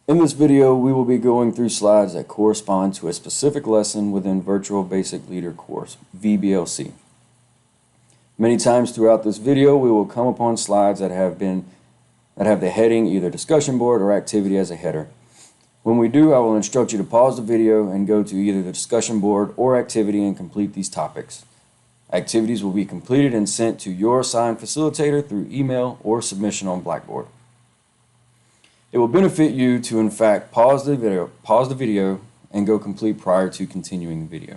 In this video, we will be going through slides that correspond to a specific lesson within Virtual Basic Leader course, VBLC. Many times throughout this video, we will come upon slides that have the heading either discussion board or activity as a header. When we do, I will instruct you to pause the video and go to either the discussion board or activity and complete these topics. Activities will be completed and sent to your assigned facilitator through email or submission on Blackboard. It will benefit you to, in fact, pause the video and go complete prior to continuing the video.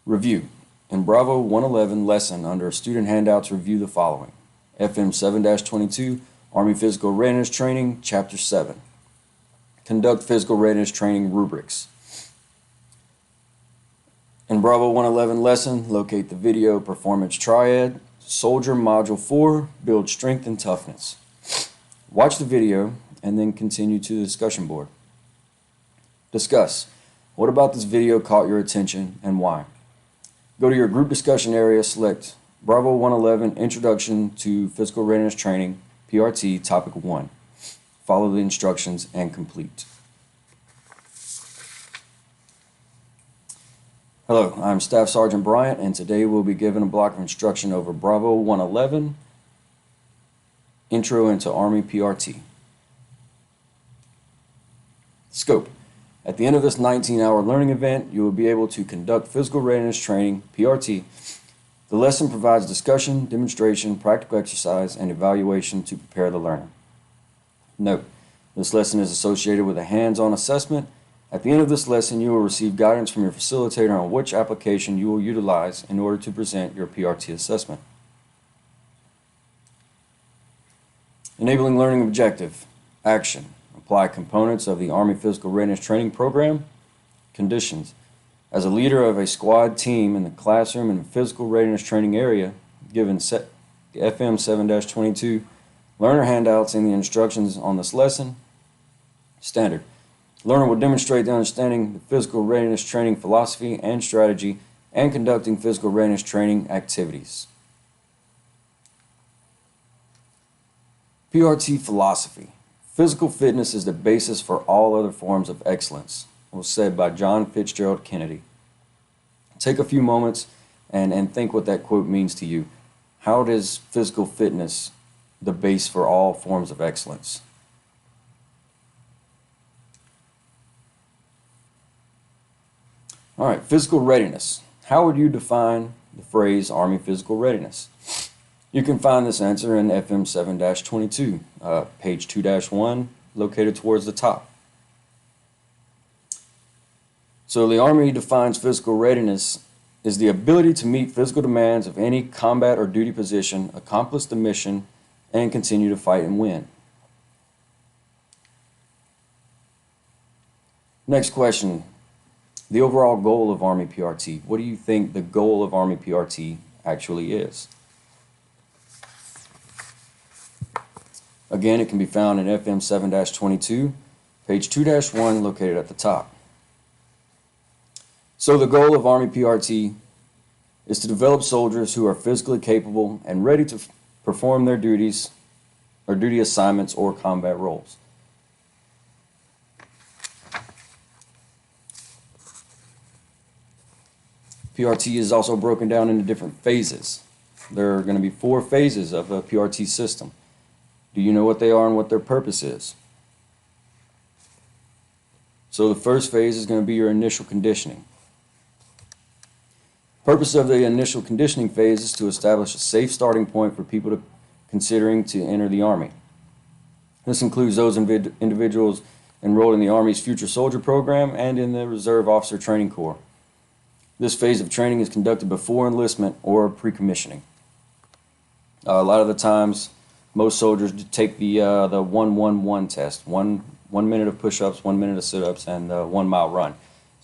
Review. In Bravo 111 lesson under student handouts, review the following. FM 7-22, Army Physical Readiness Training, Chapter 7. Conduct Physical Readiness Training Rubrics. In Bravo 111 lesson, locate the video Performance Triad, Soldier Module 4, Build Strength and Toughness. Watch the video and then continue to the discussion board. Discuss. What about this video caught your attention and why? Go to your group discussion area, select Bravo 111 Introduction to Physical Readiness Training, PRT, Topic 1. Follow the instructions and complete. Hello, I'm Staff Sergeant Bryant, and today we'll be given a block of instruction over Bravo 111 Intro into Army PRT. Scope. At the end of this 19-hour learning event, you will be able to conduct physical readiness training, PRT. The lesson provides discussion, demonstration, practical exercise, and evaluation to prepare the learner. Note, this lesson is associated with a hands-on assessment. At the end of this lesson, you will receive guidance from your facilitator on which application you will utilize in order to present your PRT assessment. Enabling learning objective. Action. Apply components of the Army Physical Readiness Training Program. Conditions. As a leader of a squad team in the classroom and physical readiness training area, given FM 7-22, learner handouts and the instructions on this lesson. Standard. Learner will demonstrate the understanding the physical readiness training philosophy and strategy and conducting physical readiness training activities. PRT philosophy. Physical fitness is the basis for all other forms of excellence, was said by John Fitzgerald Kennedy. Take a few moments and think what that quote means to you. How is physical fitness the base for all forms of excellence? All right, physical readiness. How would you define the phrase Army Physical Readiness? You can find this answer in FM 7-22, page 2-1, located towards the top. So the Army defines physical readiness as the ability to meet physical demands of any combat or duty position, accomplish the mission, and continue to fight and win. Next question, the overall goal of Army PRT. What do you think the goal of Army PRT actually is? Again, it can be found in FM 7-22, page 2-1, located at the top. So the goal of Army PRT is to develop soldiers who are physically capable and ready to perform their duties or duty assignments or combat roles. PRT is also broken down into different phases. There are going to be 4 phases of a PRT system. Do you know what they are and what their purpose is? So the first phase is going to be your initial conditioning. Purpose of the initial conditioning phase is to establish a safe starting point for people considering to enter the Army. This includes those individuals enrolled in the Army's Future Soldier Program and in the Reserve Officer Training Corps. This phase of training is conducted before enlistment or pre-commissioning. A lot of the times, most soldiers take the 1-1-1 test, one minute of push-ups, 1 minute of sit-ups, and 1 mile run.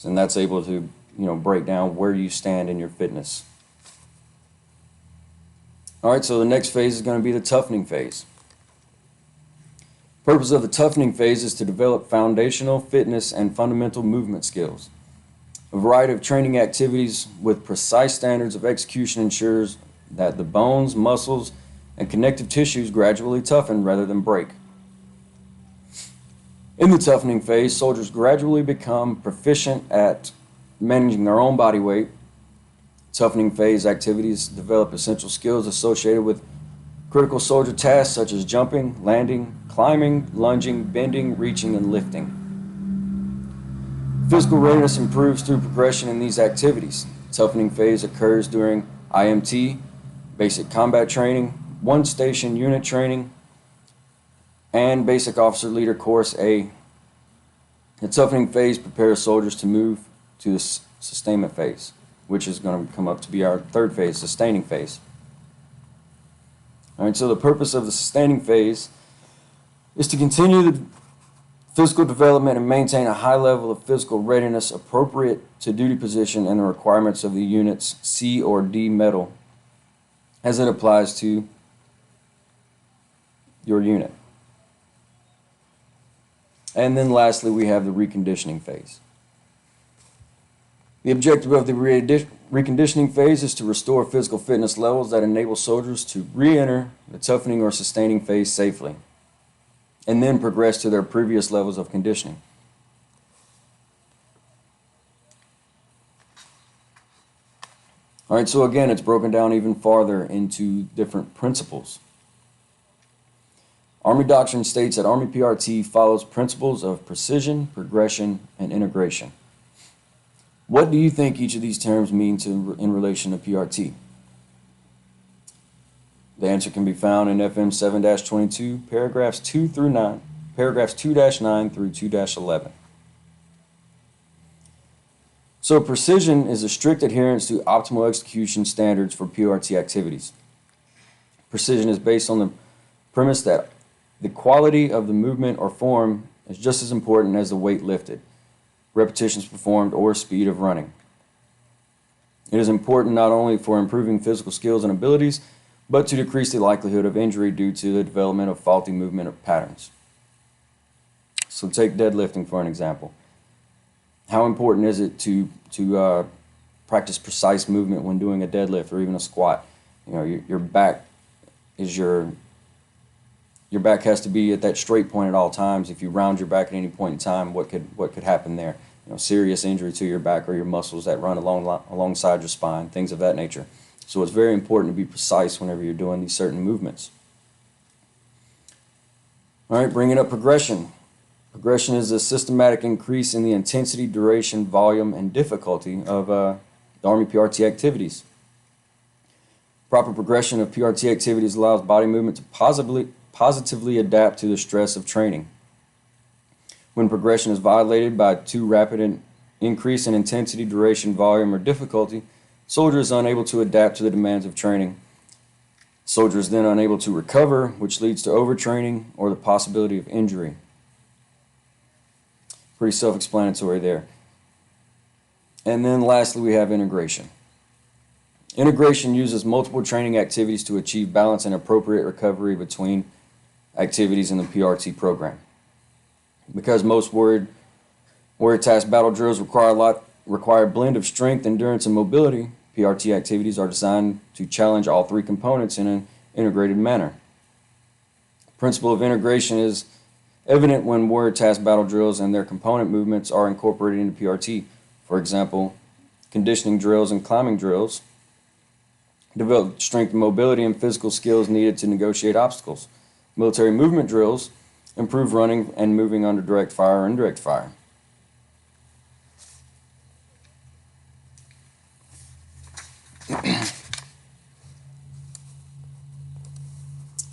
And that's able to break down where you stand in your fitness. All right, so the next phase is going to be the toughening phase. Purpose of the toughening phase is to develop foundational fitness and fundamental movement skills. A variety of training activities with precise standards of execution ensures that the bones, muscles, and connective tissues gradually toughen rather than break. In the toughening phase, soldiers gradually become proficient at managing their own body weight. Toughening phase activities develop essential skills associated with critical soldier tasks such as jumping, landing, climbing, lunging, bending, reaching, and lifting. Physical readiness improves through progression in these activities. Toughening phase occurs during IMT, basic combat training, one station unit training, and basic officer leader course A. The toughening phase prepares soldiers to move to the sustainment phase, which is going to come up to be our third phase, sustaining phase. All right, so the purpose of the sustaining phase is to continue the physical development and maintain a high level of physical readiness appropriate to duty position and the requirements of the unit's C or D medal as it applies to your unit. And then lastly, we have the reconditioning phase. The objective of the reconditioning phase is to restore physical fitness levels that enable soldiers to re-enter the toughening or sustaining phase safely, and then progress to their previous levels of conditioning. All right, so again, it's broken down even farther into different principles. Army doctrine states that Army PRT follows principles of precision, progression, and integration. What do you think each of these terms mean in relation to PRT? The answer can be found in FM 7-22, paragraphs 2 through 9, paragraphs 2-9 through 2-11. So precision is a strict adherence to optimal execution standards for PRT activities. Precision is based on the premise that the quality of the movement or form is just as important as the weight lifted, repetitions performed, or speed of running. It is important not only for improving physical skills and abilities, but to decrease the likelihood of injury due to the development of faulty movement patterns. So take deadlifting for an example. How important is it to practice precise movement when doing a deadlift or even a squat? You know, your back is your back has to be at that straight point at all times. If you round your back at any point in time, what could happen there? You know, serious injury to your back or your muscles that run alongside your spine, things of that nature. So it's very important to be precise whenever you're doing these certain movements. All right, bringing up progression. Progression is a systematic increase in the intensity, duration, volume, and difficulty of the Army PRT activities. Proper progression of PRT activities allows body movement to positively adapt to the stress of training. When progression is violated by too rapid an increase in intensity, duration, volume, or difficulty, soldier is unable to adapt to the demands of training. Soldier is then unable to recover, which leads to overtraining or the possibility of injury. Pretty self-explanatory there. And then lastly, we have integration. Integration uses multiple training activities to achieve balance and appropriate recovery between activities in the PRT program. Because most warrior task battle drills require a blend of strength, endurance, and mobility, PRT activities are designed to challenge all three components in an integrated manner. The principle of integration is evident when warrior task battle drills and their component movements are incorporated into PRT. For example, conditioning drills and climbing drills develop strength and mobility and physical skills needed to negotiate obstacles. Military movement drills improve running and moving under direct fire or indirect fire.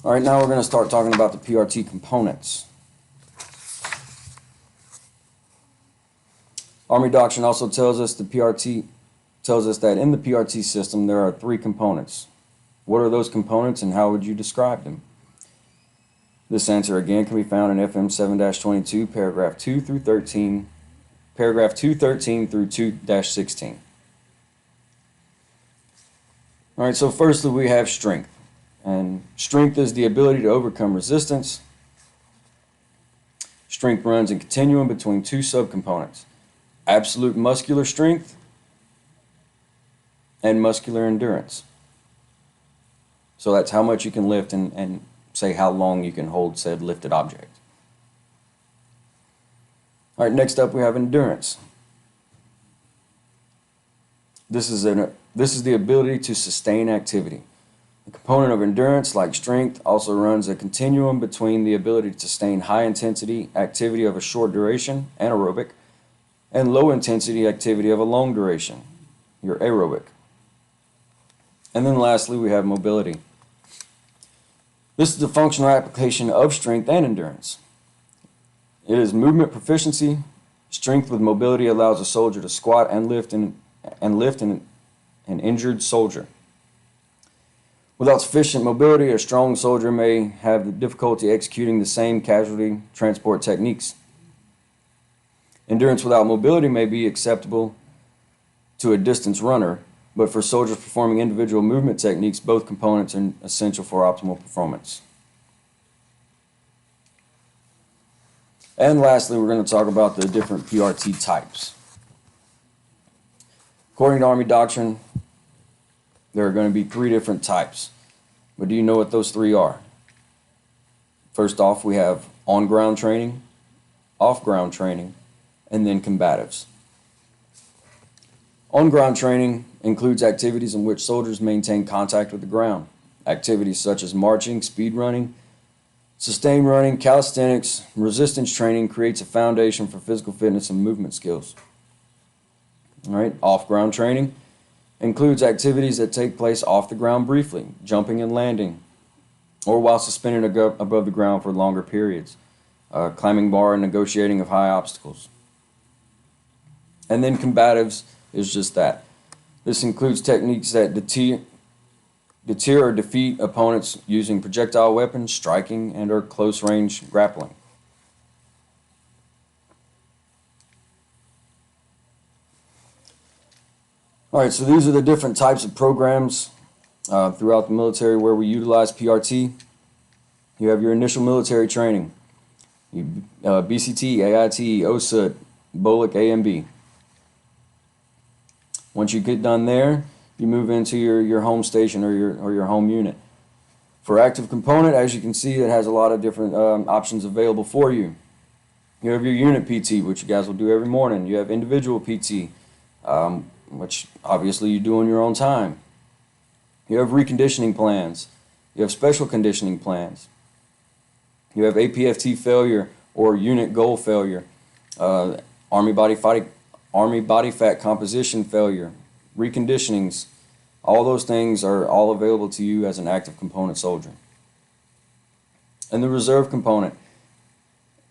All right, now we're going to start talking about the PRT components. Army doctrine also tells us that in the PRT system there are three components. What are those components and how would you describe them? This answer again can be found in FM 7-22, paragraph 2 through 13, paragraph 213 through 2-16. All right, so firstly we have strength. And strength is the ability to overcome resistance. Strength runs in continuum between two subcomponents: absolute muscular strength and muscular endurance. So that's how much you can lift and say how long you can hold said lifted object. All right, next up we have endurance. This is the ability to sustain activity. The component of endurance, like strength, also runs a continuum between the ability to sustain high-intensity activity of a short duration, anaerobic, and low-intensity activity of a long duration, your aerobic. And then lastly, we have mobility. This is the functional application of strength and endurance. It is movement proficiency. Strength with mobility allows a soldier to squat and lift an injured soldier. Without sufficient mobility, a strong soldier may have difficulty executing the same casualty transport techniques. Endurance without mobility may be acceptable to a distance runner, but for soldiers performing individual movement techniques, both components are essential for optimal performance. And lastly, we're going to talk about the different PRT types. According to Army doctrine, there are going to be 3 different types. But do you know what those 3 are? First off, we have on-ground training, off-ground training, and then combatives. On-ground training includes activities in which soldiers maintain contact with the ground. Activities such as marching, speed running, sustained running, calisthenics, resistance training creates a foundation for physical fitness and movement skills. All right, off-ground training includes activities that take place off the ground briefly, jumping and landing, or while suspended above the ground for longer periods, climbing bar and negotiating of high obstacles. And then combatives is just that. This includes techniques that deter or defeat opponents using projectile weapons, striking, and or close-range grappling. All right, so these are the different types of programs throughout the military where we utilize PRT. You have your initial military training, BCT, AIT, OSUT, BOLIC, AMB. Once you get done there, you move into your home station or your home unit. For active component, as you can see, it has a lot of different options available for you. You have your unit PT, which you guys will do every morning. You have individual PT, which obviously you do on your own time. You have reconditioning plans. You have special conditioning plans. You have APFT failure or unit goal failure, Army body fat composition failure, reconditionings. All those things are all available to you as an active component soldier. And the reserve component,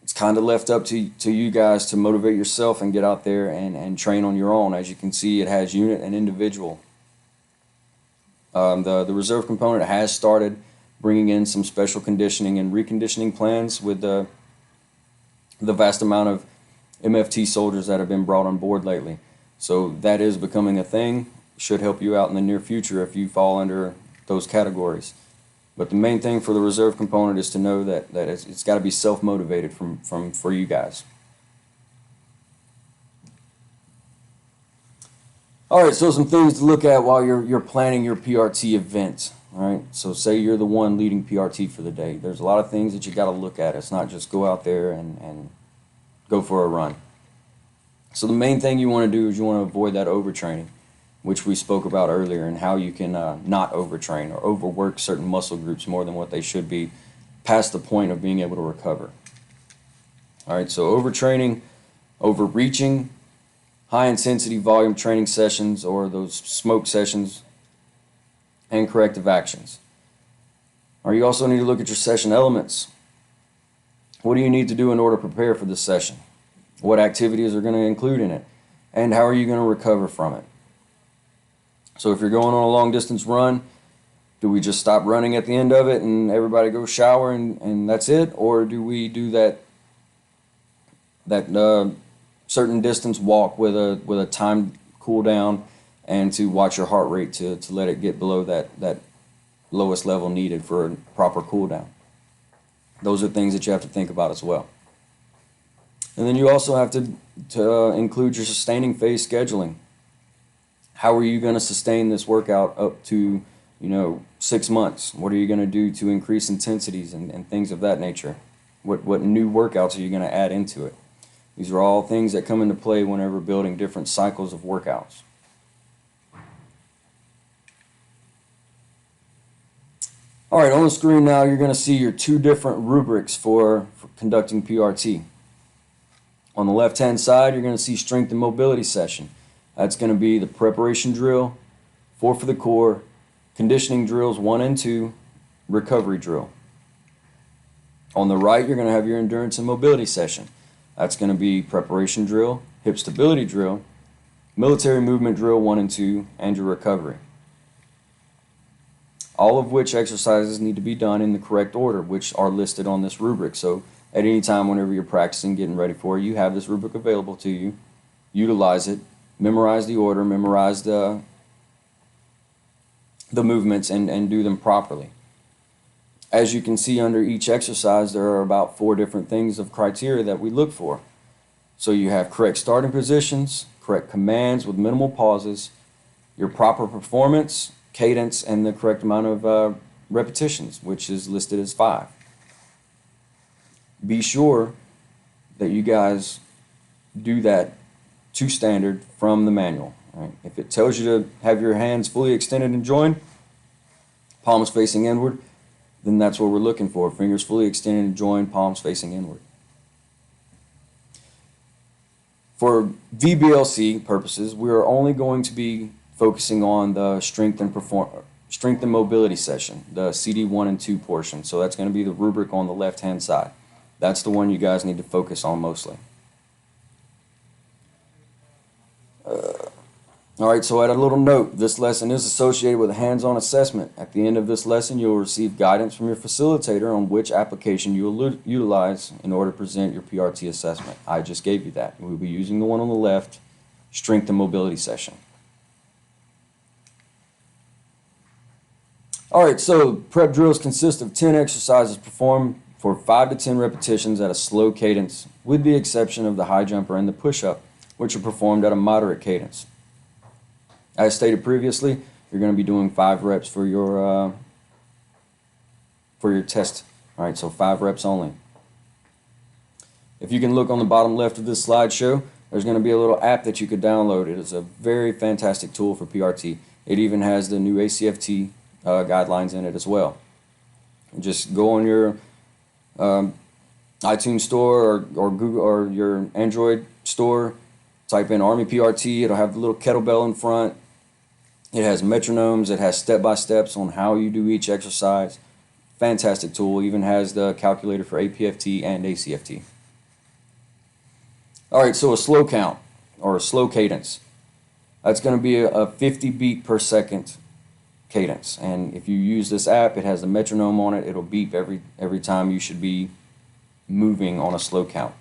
it's kind of left up to you guys to motivate yourself and get out there and train on your own. As you can see, it has unit and individual. The reserve component has started bringing in some special conditioning and reconditioning plans with the vast amount of MFT soldiers that have been brought on board lately. So that is becoming a thing. Should help you out in the near future if you fall under those categories. But the main thing for the reserve component is to know that it's got to be self-motivated for you guys. All right, so some things to look at while you're planning your PRT event. All right, so say you're the one leading PRT for the day. There's a lot of things that you got to look at. It's not just go out there and go for a run. So the main thing you want to do is you want to avoid that overtraining, which we spoke about earlier, and how you can not overtrain or overwork certain muscle groups more than what they should be past the point of being able to recover. All right, so overtraining, overreaching, high-intensity volume training sessions or those smoke sessions, and corrective actions. Or you also need to look at your session elements. What do you need to do in order to prepare for this session? What activities are going to include in it? And how are you going to recover from it? So if you're going on a long-distance run, do we just stop running at the end of it and everybody go shower and that's it? Or do we do that certain distance walk with a timed cool down and to watch your heart rate to let it get below that lowest level needed for a proper cool down? Those are things that you have to think about as well. And then you also have to include your sustaining phase scheduling. How are you going to sustain this workout up to 6 months? What are you going to do to increase intensities and things of that nature? What new workouts are you going to add into it? These are all things that come into play whenever building different cycles of workouts. All right, on the screen now, you're going to see your two different rubrics for conducting PRT. On the left-hand side, you're going to see strength and mobility session. That's going to be the preparation drill, 4 for the core, conditioning drills 1 and 2, recovery drill. On the right, you're going to have your endurance and mobility session. That's going to be preparation drill, hip stability drill, military movement drill 1 and 2, and your recovery. All of which exercises need to be done in the correct order, which are listed on this rubric. So at any time whenever you're practicing, getting ready for it, you have this rubric available to you. Utilize it, memorize the order, memorize the movements, and do them properly. As you can see under each exercise, there are about 4 different things of criteria that we look for. So you have correct starting positions, correct commands with minimal pauses, your proper performance, cadence, and the correct amount of repetitions, which is listed as 5. Be sure that you guys do that to standard from the manual. Right? If it tells you to have your hands fully extended and joined, palms facing inward, then that's what we're looking for. Fingers fully extended and joined, palms facing inward. For VBLC purposes, we are only going to be focusing on the strength and mobility session, the CD 1 and 2 portion. So that's going to be the rubric on the left-hand side. That's the one you guys need to focus on mostly. All right, so add a little note. This lesson is associated with a hands-on assessment. At the end of this lesson, you'll receive guidance from your facilitator on which application you will utilize in order to present your PRT assessment. I just gave you that. We'll be using the one on the left, strength and mobility session. All right, so prep drills consist of 10 exercises performed for 5 to 10 repetitions at a slow cadence, with the exception of the high jumper and the push-up, which are performed at a moderate cadence. As stated previously, you're going to be doing 5 reps for your test. All right, so 5 reps only. If you can look on the bottom left of this slideshow, there's going to be a little app that you could download. It is a very fantastic tool for PRT. It even has the new ACFT guidelines in it as well. Just go on your iTunes store or Google or your Android store, type in Army PRT. It'll have the little kettlebell in front. It has metronomes. It has step-by-steps on how you do each exercise. Fantastic tool. Even has the calculator for APFT and ACFT. All right, so a slow count or a slow cadence. That's going to be a 50 beat per second cadence, and if you use this app, it has the metronome on it. It'll beep every time you should be moving on a slow count.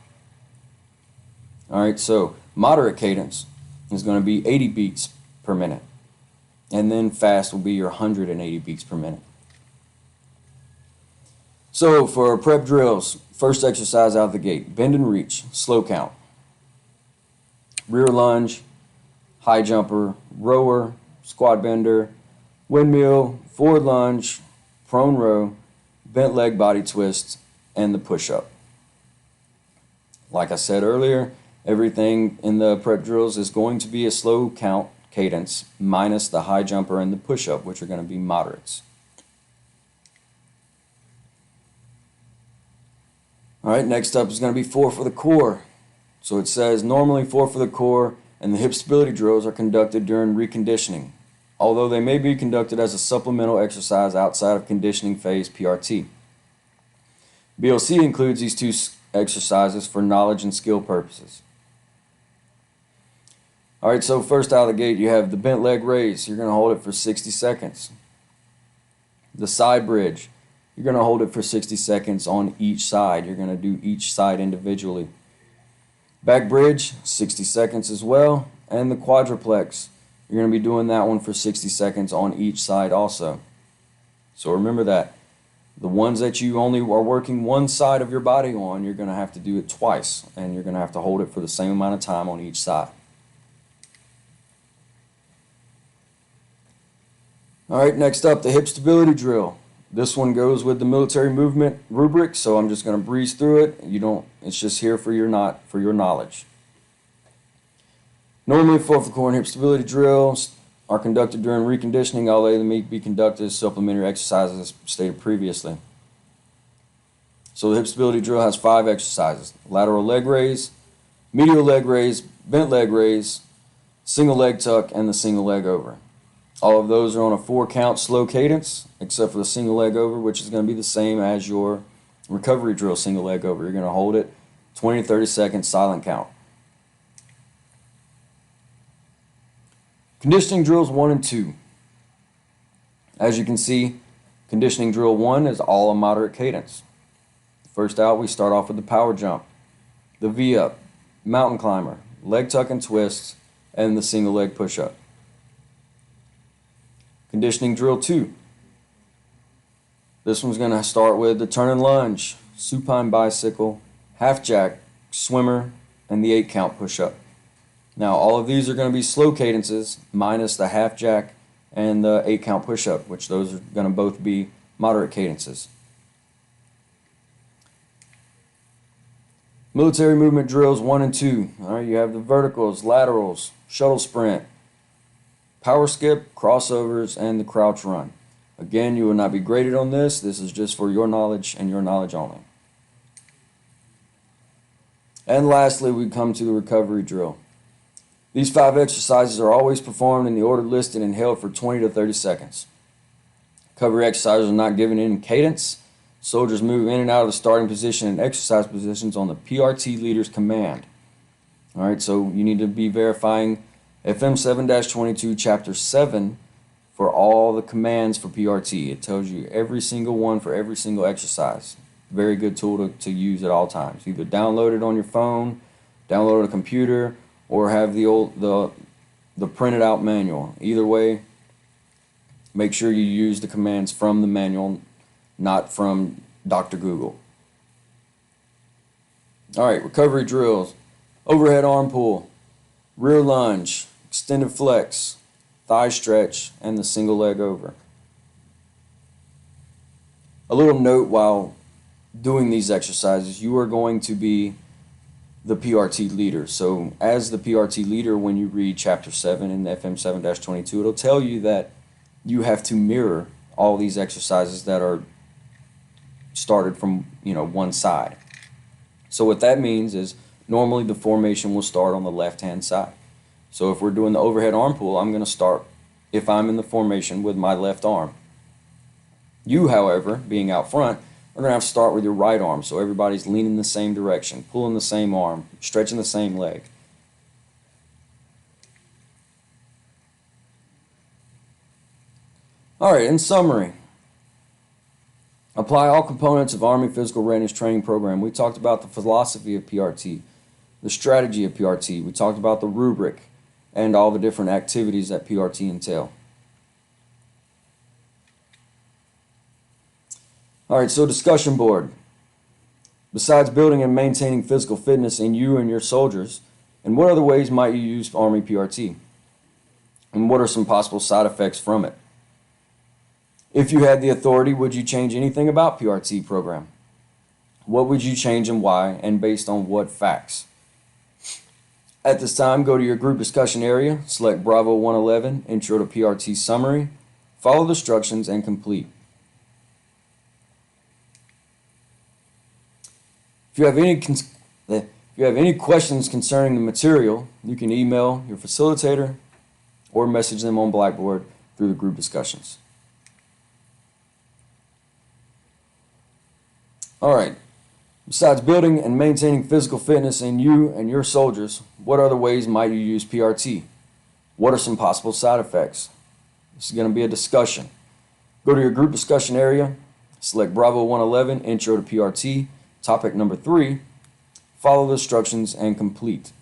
All right, so moderate cadence is going to be 80 beats per minute, and then fast will be your 180 beats per minute. So for prep drills, first exercise out of the gate, bend and reach, slow count, rear lunge, high jumper, rower, squat bender, windmill, forward lunge, prone row, bent leg body twist, and the push-up. Like I said earlier, everything in the prep drills is going to be a slow count cadence minus the high jumper and the push-up, which are going to be moderates. All right, next up is going to be 4 for the core. So it says normally 4 for the core and the hip stability drills are conducted during reconditioning, although they may be conducted as a supplemental exercise outside of conditioning phase PRT. BLC includes these 2 exercises for knowledge and skill purposes. All right, so first out of the gate, you have the bent leg raise. You're going to hold it for 60 seconds. The side bridge, you're going to hold it for 60 seconds on each side. You're going to do each side individually. Back bridge, 60 seconds as well. And the quadruplex, you're going to be doing that one for 60 seconds on each side also. So remember that. The ones that you only are working one side of your body on, you're going to have to do it twice, and you're going to have to hold it for the same amount of time on each side. All right, next up, the hip stability drill. This one goes with the military movement rubric, so I'm just going to breeze through it. It's just here for your knowledge. Normally, fourth of core and hip stability drills are conducted during reconditioning, although they may be conducted as supplementary exercises as stated previously. So the hip stability drill has 5 exercises: lateral leg raise, medial leg raise, bent leg raise, single leg tuck, and the single leg over. All of those are on a 4-count slow cadence, except for the single leg over, which is going to be the same as your recovery drill single leg over. You're going to hold it 20 to 30 seconds silent count. Conditioning drills 1 and 2. As you can see, conditioning drill 1 is all a moderate cadence. First out, we start off with the power jump, the V-up, mountain climber, leg tuck and twists, and the single leg push-up. Conditioning drill 2. This one's going to start with the turn and lunge, supine bicycle, half jack, swimmer, and the 8-count push-up. Now all of these are going to be slow cadences minus the half jack and the 8-count push-up, which those are going to both be moderate cadences. Military movement drills 1 and 2. All right, you have the verticals, laterals, shuttle sprint, power skip, crossovers, and the crouch run. Again, you will not be graded on this. This is just for your knowledge and your knowledge only. And lastly, we come to the recovery drill. These 5 exercises are always performed in the order listed and held for 20 to 30 seconds. Recovery exercises are not given in cadence. Soldiers move in and out of the starting position and exercise positions on the PRT leader's command. All right, so you need to be verifying FM 7-22 Chapter 7 for all the commands for PRT. It tells you every single one for every single exercise. Very good tool to use at all times. Either download it on your phone, download it on a computer, or have the printed out manual. Either way, make sure you use the commands from the manual, not from Dr. Google. All right, recovery drills: overhead arm pull, rear lunge, extended flex, thigh stretch, and the single leg over. A little note while doing these exercises: you are going to be the PRT leader. So as the PRT leader, when you read Chapter 7 in FM 7-22, it'll tell you that you have to mirror all these exercises that are started from one side. So what that means is normally the formation will start on the left-hand side. So if we're doing the overhead arm pull, I'm going to start, if I'm in the formation, with my left arm. You, however, being out front, are going to have to start with your right arm, so everybody's leaning the same direction, pulling the same arm, stretching the same leg. All right, in summary, apply all components of Army Physical Readiness Training Program. We talked about the philosophy of PRT, the strategy of PRT. We talked about the rubric and all the different activities that PRT entail. All right, so discussion board. Besides building and maintaining physical fitness in you and your soldiers, in what other ways might you use Army PRT? And what are some possible side effects from it? If you had the authority, would you change anything about PRT program? What would you change and why, and based on what facts? At this time, go to your group discussion area, select B111 Intro to PRT Summary, follow the instructions, and complete. If you have any questions concerning the material, you can email your facilitator or message them on Blackboard through the group discussions. All right. Besides building and maintaining physical fitness in you and your soldiers, what other ways might you use PRT? What are some possible side effects? This is going to be a discussion. Go to your group discussion area, select B111 Intro to PRT, topic number 3, follow the instructions, and complete.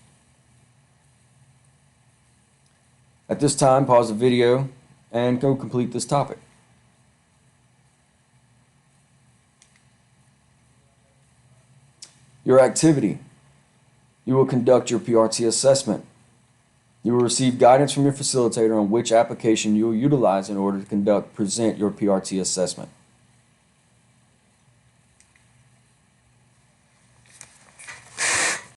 At this time, pause the video and go complete this topic. Your activity. You will conduct your PRT assessment. You will receive guidance from your facilitator on which application you will utilize in order to present your PRT assessment.